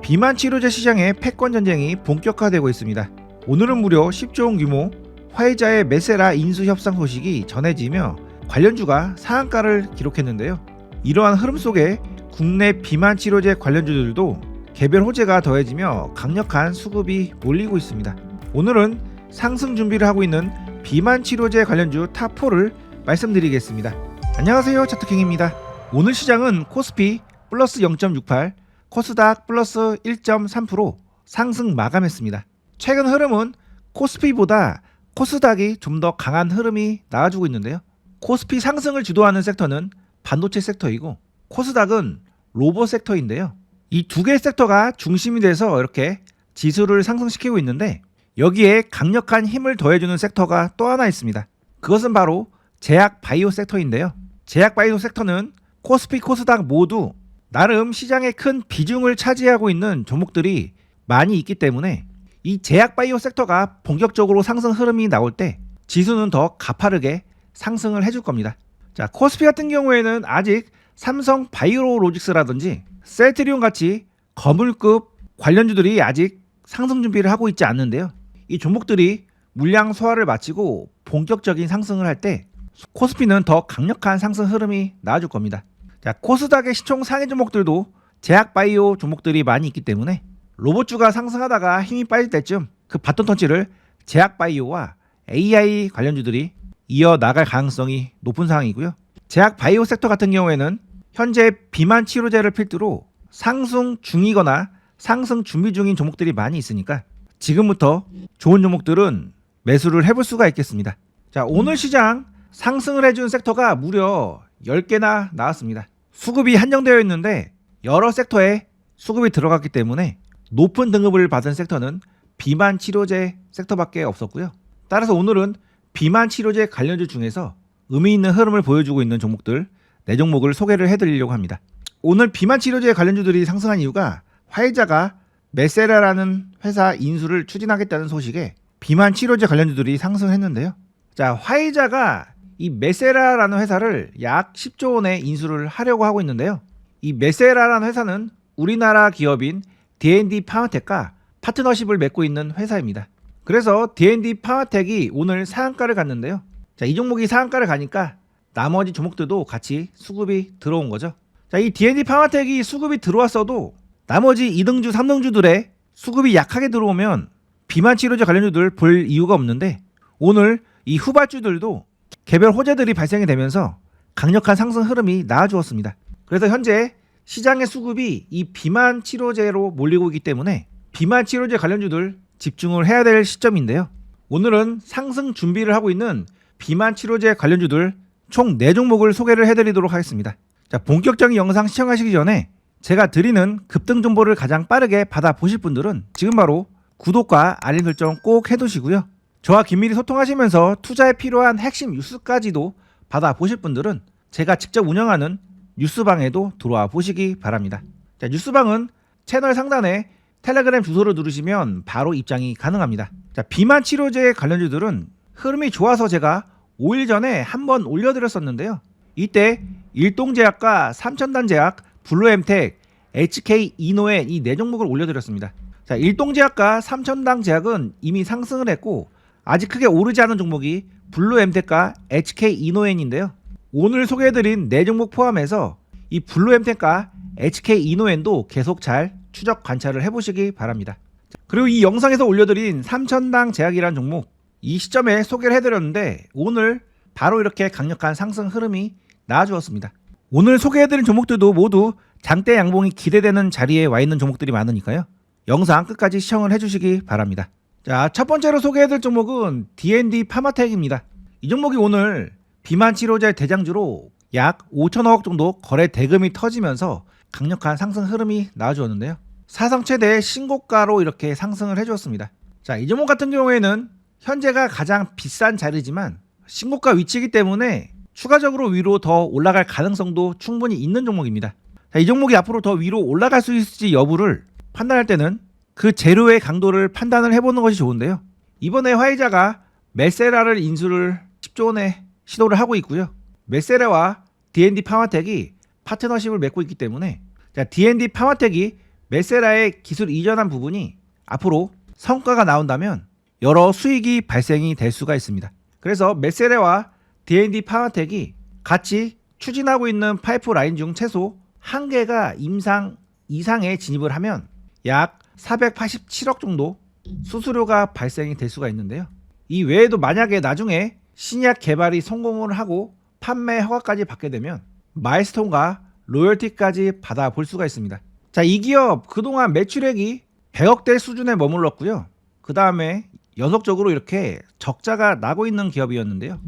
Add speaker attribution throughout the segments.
Speaker 1: 비만 치료제 시장의 패권 전쟁이 본격화되고 있습니다. 오늘은 무려 10조 원 규모 화이자의 메세라 인수 협상 소식이 전해지며 관련주가 상한가를 기록했는데요. 이러한 흐름 속에 국내 비만 치료제 관련주들도 개별 호재가 더해지며 강력한 수급이 몰리고 있습니다. 오늘은 상승 준비를 하고 있는 비만 치료제 관련주 탑4를 말씀드리겠습니다. 안녕하세요, 차트킹입니다. 오늘 시장은 코스피 플러스 0.68, 코스닥 플러스 1.3% 상승 마감했습니다. 최근 흐름은 코스피보다 코스닥이 좀 더 강한 흐름이 나와주고 있는데요. 코스피 상승을 주도하는 섹터는 반도체 섹터이고 코스닥은 로봇 섹터인데요. 이 두 개의 섹터가 중심이 돼서 이렇게 지수를 상승시키고 있는데 여기에 강력한 힘을 더해주는 섹터가 또 하나 있습니다. 그것은 바로 제약 바이오 섹터인데요. 제약 바이오 섹터는 코스피, 코스닥 모두 나름 시장에 큰 비중을 차지하고 있는 종목들이 많이 있기 때문에 이 제약 바이오 섹터가 본격적으로 상승 흐름이 나올 때 지수는 더 가파르게 상승을 해줄 겁니다. 자, 코스피 같은 경우에는 아직 삼성 바이오로직스라든지 셀트리온 같이 거물급 관련주들이 아직 상승 준비를 하고 있지 않는데요. 이 종목들이 물량 소화를 마치고 본격적인 상승을 할 때 코스피는 더 강력한 상승 흐름이 나와줄 겁니다. 자, 코스닥의 시총 상위 종목들도 제약 바이오 종목들이 많이 있기 때문에 로봇주가 상승하다가 힘이 빠질 때쯤 그 바톤 터치를 제약 바이오와 AI 관련주들이 이어나갈 가능성이 높은 상황이고요. 제약 바이오 섹터 같은 경우에는 현재 비만 치료제를 필두로 상승 중이거나 상승 준비 중인 종목들이 많이 있으니까 지금부터 좋은 종목들은 매수를 해볼 수가 있겠습니다. 자, 오늘 시장 상승을 해준 섹터가 무려 10개나 나왔습니다. 수급이 한정되어 있는데 여러 섹터에 수급이 들어갔기 때문에 높은 등급을 받은 섹터는 비만 치료제 섹터밖에 없었고요. 따라서 오늘은 비만 치료제 관련주 중에서 의미 있는 흐름을 보여주고 있는 종목들 4종목을 소개를 해드리려고 합니다. 오늘 비만 치료제 관련주들이 상승한 이유가 화이자가 메세라라는 회사 인수를 추진하겠다는 소식에 비만 치료제 관련주들이 상승했는데요. 자, 화이자가 이 메세라라는 회사를 약 10조 원의 인수를 하려고 하고 있는데요. 이 메세라라는 회사는 우리나라 기업인 D&D 파마텍과 파트너십을 맺고 있는 회사입니다. 그래서 D&D 파마텍이 오늘 상한가를 갔는데요. 자, 이 종목이 상한가를 가니까 나머지 종목들도 같이 수급이 들어온 거죠. 자, 이 D&D 파마텍이 수급이 들어왔어도 나머지 2등주, 3등주들의 수급이 약하게 들어오면 비만 치료제 관련주들 볼 이유가 없는데 오늘 이 후발주들도 개별 호재들이 발생이 되면서 강력한 상승 흐름이 나와주었습니다. 그래서 현재 시장의 수급이 이 비만 치료제로 몰리고 있기 때문에 비만 치료제 관련주들 집중을 해야 될 시점인데요. 오늘은 상승 준비를 하고 있는 비만 치료제 관련주들 총 4종목을 소개를 해드리도록 하겠습니다. 자, 본격적인 영상 시청하시기 전에 제가 드리는 급등 정보를 가장 빠르게 받아보실 분들은 지금 바로 구독과 알림 설정 꼭 해두시고요. 저와 긴밀히 소통하시면서 투자에 필요한 핵심 뉴스까지도 받아보실 분들은 제가 직접 운영하는 뉴스방에도 들어와 보시기 바랍니다. 자, 뉴스방은 채널 상단에 텔레그램 주소를 누르시면 바로 입장이 가능합니다. 자, 비만 치료제 관련주들은 흐름이 좋아서 제가 5일 전에 한번 올려드렸었는데요. 이때 일동제약과 삼천단제약, 블루엠텍, HK 이노엔 이 4종목을 올려드렸습니다. 자, 일동제약과 삼천단제약은 이미 상승을 했고 아직 크게 오르지 않은 종목이 블루엠텍과 HK 이노엔인데요. 오늘 소개해드린 4종목 포함해서 이 블루엠텍과 HK 이노엔도 계속 잘 추적 관찰을 해보시기 바랍니다. 그리고 이 영상에서 올려드린 삼천당제약이라는 종목 이 시점에 소개를 해드렸는데 오늘 바로 이렇게 강력한 상승 흐름이 나와주었습니다. 오늘 소개해드린 종목들도 모두 장대 양봉이 기대되는 자리에 와 있는 종목들이 많으니까요. 영상 끝까지 시청을 해주시기 바랍니다. 자, 첫 번째로 소개해드릴 종목은 D&D 파마텍입니다. 이 종목이 오늘 비만 치료제 대장주로 약 5천억 정도 거래 대금이 터지면서 강력한 상승 흐름이 나와주었는데요. 사상 최대 신고가로 이렇게 상승을 해주었습니다. 자, 이 종목 같은 경우에는 현재가 가장 비싼 자리지만 신고가 위치이기 때문에 추가적으로 위로 더 올라갈 가능성도 충분히 있는 종목입니다. 자, 이 종목이 앞으로 더 위로 올라갈 수 있을지 여부를 판단할 때는 그 재료의 강도를 판단을 해보는 것이 좋은데요. 이번에 화이자가 메세라를 인수를 10조 원에 시도를 하고 있고요. 메세라와 D&D 파마텍이 파트너십을 맺고 있기 때문에 자, D&D 파마텍이 메세라의 기술 이전한 부분이 앞으로 성과가 나온다면 여러 수익이 발생이 될 수가 있습니다. 그래서 메세라와 D&D 파마텍이 같이 추진하고 있는 파이프라인 중 최소 1개가 임상 이상에 진입을 하면 약 487억 정도 수수료가 발생이 될 수가 있는데요. 이 외에도 만약에 나중에 신약 개발이 성공을 하고 판매 허가까지 받게 되면 마일스톤과 로열티까지 받아볼 수가 있습니다. 자, 이 기업 그동안 매출액이 100억대 수준에 머물렀고요. 그 다음에 연속적으로 이렇게 적자가 나고 있는 기업이었는데요.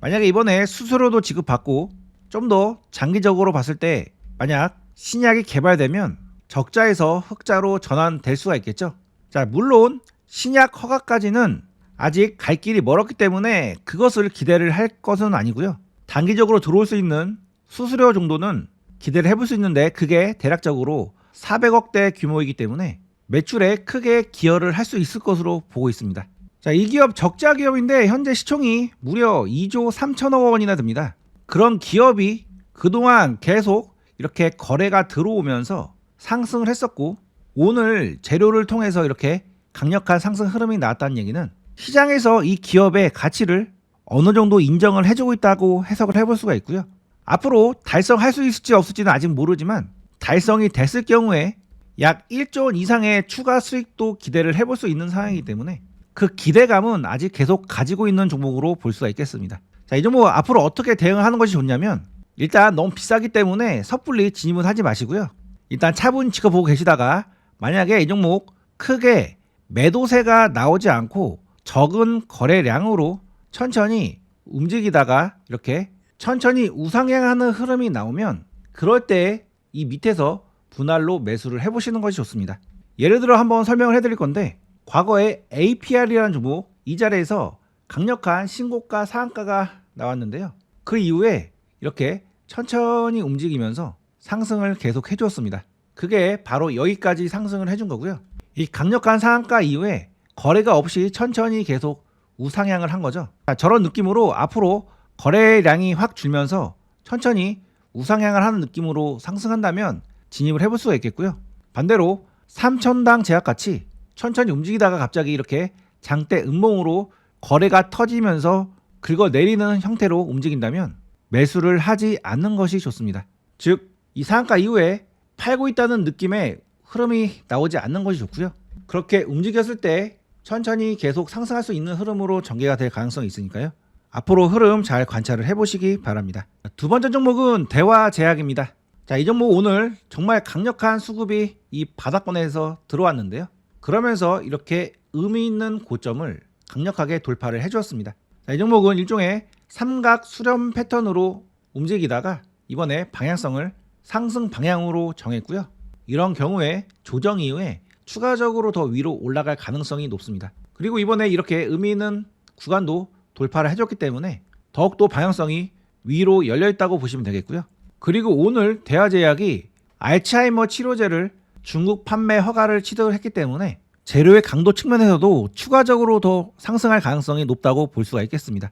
Speaker 1: 만약에 이번에 수수료도 지급받고 좀 더 장기적으로 봤을 때 만약 신약이 개발되면 적자에서 흑자로 전환될 수가 있겠죠. 자, 물론 신약 허가까지는 아직 갈 길이 멀었기 때문에 그것을 기대를 할 것은 아니고요. 단기적으로 들어올 수 있는 수수료 정도는 기대를 해볼 수 있는데 그게 대략적으로 400억대 규모이기 때문에 매출에 크게 기여를 할 수 있을 것으로 보고 있습니다. 자, 이 기업 적자 기업인데 현재 시총이 무려 2조 3천억 원이나 됩니다. 그런 기업이 그동안 계속 이렇게 거래가 들어오면서 상승을 했었고 오늘 재료를 통해서 이렇게 강력한 상승 흐름이 나왔다는 얘기는 시장에서 이 기업의 가치를 어느 정도 인정을 해주고 있다고 해석을 해볼 수가 있고요. 앞으로 달성할 수 있을지 없을지는 아직 모르지만 달성이 됐을 경우에 약 1조 원 이상의 추가 수익도 기대를 해볼 수 있는 상황이기 때문에 그 기대감은 아직 계속 가지고 있는 종목으로 볼 수가 있겠습니다. 자, 이 종목 앞으로 어떻게 대응하는 것이 좋냐면 일단 너무 비싸기 때문에 섣불리 진입은 하지 마시고요. 일단 차분히 지켜보고 계시다가 만약에 이 종목 크게 매도세가 나오지 않고 적은 거래량으로 천천히 움직이다가 이렇게 천천히 우상향하는 흐름이 나오면 그럴 때 이 밑에서 분할로 매수를 해보시는 것이 좋습니다. 예를 들어 한번 설명을 해드릴 건데 과거에 APR이라는 종목 이 자리에서 강력한 신고가 상한가가 나왔는데요. 그 이후에 이렇게 천천히 움직이면서 상승을 계속 해주었습니다. 그게 바로 여기까지 상승을 해준 거고요. 이 강력한 상한가 이후에 거래가 없이 천천히 계속 우상향을 한 거죠. 저런 느낌으로 앞으로 거래량이 확 줄면서 천천히 우상향을 하는 느낌으로 상승한다면 진입을 해볼 수가 있겠고요. 반대로 3천당 제약같이 천천히 움직이다가 갑자기 이렇게 장대 음봉으로 거래가 터지면서 긁어내리는 형태로 움직인다면 매수를 하지 않는 것이 좋습니다. 즉, 이 상한가 이후에 팔고 있다는 느낌의 흐름이 나오지 않는 것이 좋고요. 그렇게 움직였을 때 천천히 계속 상승할 수 있는 흐름으로 전개가 될 가능성이 있으니까요. 앞으로 흐름 잘 관찰을 해보시기 바랍니다. 두 번째 종목은 대화제약입니다. 자, 이 종목 오늘 정말 강력한 수급이 이 바닥권에서 들어왔는데요. 그러면서 이렇게 의미 있는 고점을 강력하게 돌파를 해주었습니다. 자, 이 종목은 일종의 삼각 수렴 패턴으로 움직이다가 이번에 방향성을 상승 방향으로 정했고요. 이런 경우에 조정 이후에 추가적으로 더 위로 올라갈 가능성이 높습니다. 그리고 이번에 이렇게 의미 있는 구간도 돌파를 해줬기 때문에 더욱더 방향성이 위로 열려있다고 보시면 되겠고요. 그리고 오늘 대화제약이 알츠하이머 치료제를 중국 판매 허가를 취득을 했기 때문에 재료의 강도 측면에서도 추가적으로 더 상승할 가능성이 높다고 볼 수가 있겠습니다.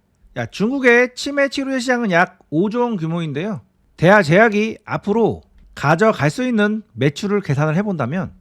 Speaker 1: 중국의 치매 치료제 시장은 약 5조 원 규모인데요. 대화제약이 앞으로 가져갈 수 있는 매출을 계산을 해본다면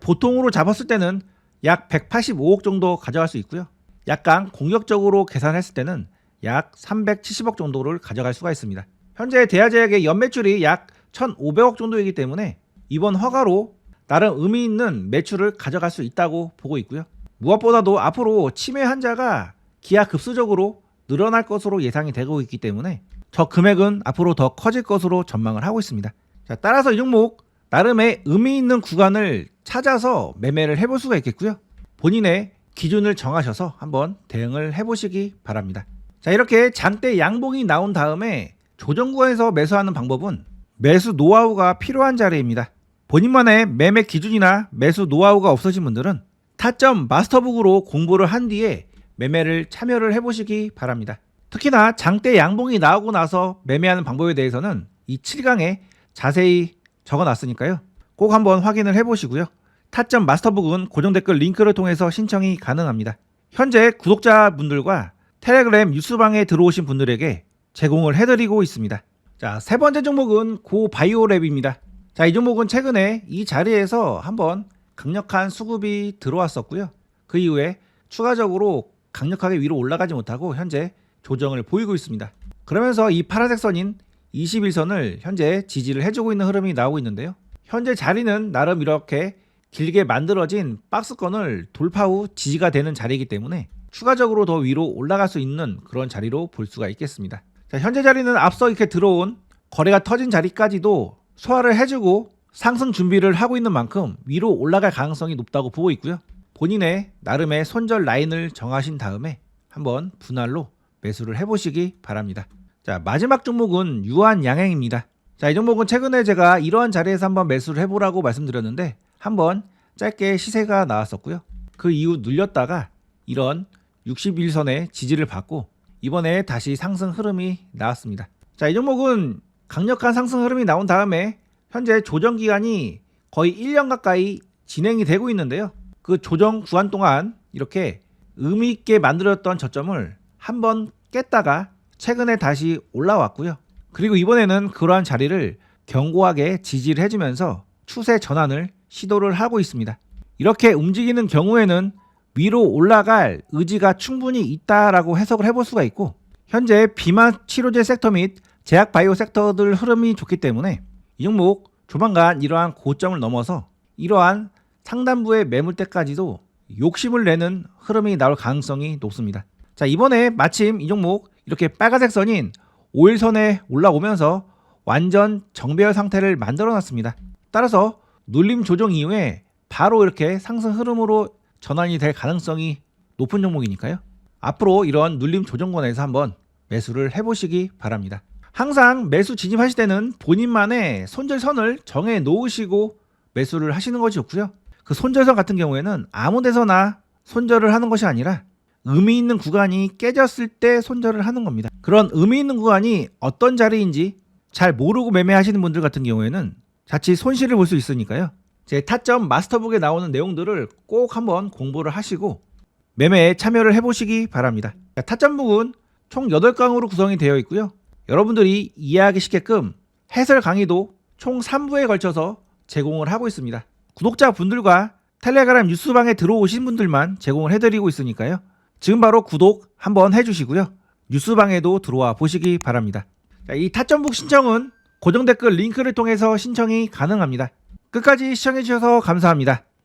Speaker 1: 보통으로 잡았을 때는 약 185억 정도 가져갈 수 있고요. 약간 공격적으로 계산했을 때는 약 370억 정도를 가져갈 수가 있습니다. 현재 대화제약의 연매출이 약 1,500억 정도이기 때문에 이번 허가로 나름 의미 있는 매출을 가져갈 수 있다고 보고 있고요. 무엇보다도 앞으로 치매 환자가 기하급수적으로 늘어날 것으로 예상이 되고 있기 때문에 저 금액은 앞으로 더 커질 것으로 전망을 하고 있습니다. 자, 따라서 이 종목 나름의 의미 있는 구간을 찾아서 매매를 해볼 수가 있겠고요. 본인의 기준을 정하셔서 한번 대응을 해보시기 바랍니다. 자, 이렇게 장대 양봉이 나온 다음에 조정 구간에서 매수하는 방법은 매수 노하우가 필요한 자리입니다. 본인만의 매매 기준이나 매수 노하우가 없으신 분들은 타점 마스터북으로 공부를 한 뒤에 매매를 참여를 해보시기 바랍니다. 특히나 장대 양봉이 나오고 나서 매매하는 방법에 대해서는 이 7강에 자세히 적어놨으니까요. 꼭 한번 확인을 해보시고요. 타점 마스터북은 고정 댓글 링크를 통해서 신청이 가능합니다. 현재 구독자분들과 텔레그램 뉴스방에 들어오신 분들에게 제공을 해드리고 있습니다. 자, 세 번째 종목은 고바이오랩입니다. 자, 이 종목은 최근에 이 자리에서 한번 강력한 수급이 들어왔었고요. 그 이후에 추가적으로 강력하게 위로 올라가지 못하고 현재 조정을 보이고 있습니다. 그러면서 이 파란색 선인 21선을 현재 지지를 해주고 있는 흐름이 나오고 있는데요. 현재 자리는 나름 이렇게 길게 만들어진 박스권을 돌파 후 지지가 되는 자리이기 때문에 추가적으로 더 위로 올라갈 수 있는 그런 자리로 볼 수가 있겠습니다. 자, 현재 자리는 앞서 이렇게 들어온 거래가 터진 자리까지도 소화를 해주고 상승 준비를 하고 있는 만큼 위로 올라갈 가능성이 높다고 보고 있고요. 본인의 나름의 손절 라인을 정하신 다음에 한번 분할로 매수를 해보시기 바랍니다. 자, 마지막 종목은 유한양행입니다. 자, 이 종목은 최근에 제가 이러한 자리에서 한번 매수를 해보라고 말씀드렸는데 한번 짧게 시세가 나왔었고요. 그 이후 눌렸다가 이런 61선의 지지를 받고 이번에 다시 상승 흐름이 나왔습니다. 자, 이 종목은 강력한 상승 흐름이 나온 다음에 현재 조정 기간이 거의 1년 가까이 진행이 되고 있는데요. 그 조정 구간 동안 이렇게 의미 있게 만들었던 저점을 한번 깼다가 최근에 다시 올라왔고요. 그리고 이번에는 그러한 자리를 견고하게 지지를 해주면서 추세 전환을 시도를 하고 있습니다. 이렇게 움직이는 경우에는 위로 올라갈 의지가 충분히 있다라고 해석을 해볼 수가 있고, 현재 비만 치료제 섹터 및 제약 바이오 섹터들 흐름이 좋기 때문에 이 종목 조만간 이러한 고점을 넘어서 이러한 상단부의 매물대까지도 욕심을 내는 흐름이 나올 가능성이 높습니다. 자, 이번에 마침 이 종목 이렇게 빨간색 선인 5일선에 올라오면서 완전 정배열 상태를 만들어 놨습니다. 따라서 눌림 조정 이후에 바로 이렇게 상승 흐름으로 전환이 될 가능성이 높은 종목이니까요. 앞으로 이런 눌림 조정권에서 한번 매수를 해보시기 바랍니다. 항상 매수 진입하실 때는 본인만의 손절선을 정해 놓으시고 매수를 하시는 것이 좋고요. 그 손절선 같은 경우에는 아무 데서나 손절을 하는 것이 아니라 의미 있는 구간이 깨졌을 때 손절을 하는 겁니다. 그런 의미 있는 구간이 어떤 자리인지 잘 모르고 매매하시는 분들 같은 경우에는 자칫 손실을 볼 수 있으니까요. 제 타점 마스터북에 나오는 내용들을 꼭 한번 공부를 하시고 매매에 참여를 해보시기 바랍니다. 타점북은 총 8강으로 구성이 되어 있고요. 여러분들이 이해하기 쉽게끔 해설 강의도 총 3부에 걸쳐서 제공을 하고 있습니다. 구독자분들과 텔레그램 뉴스방에 들어오신 분들만 제공을 해드리고 있으니까요. 지금 바로 구독 한번 해주시고요. 뉴스방에도 들어와 보시기 바랍니다. 자, 이 타점북 신청은 고정 댓글 링크를 통해서 신청이 가능합니다. 끝까지 시청해주셔서 감사합니다.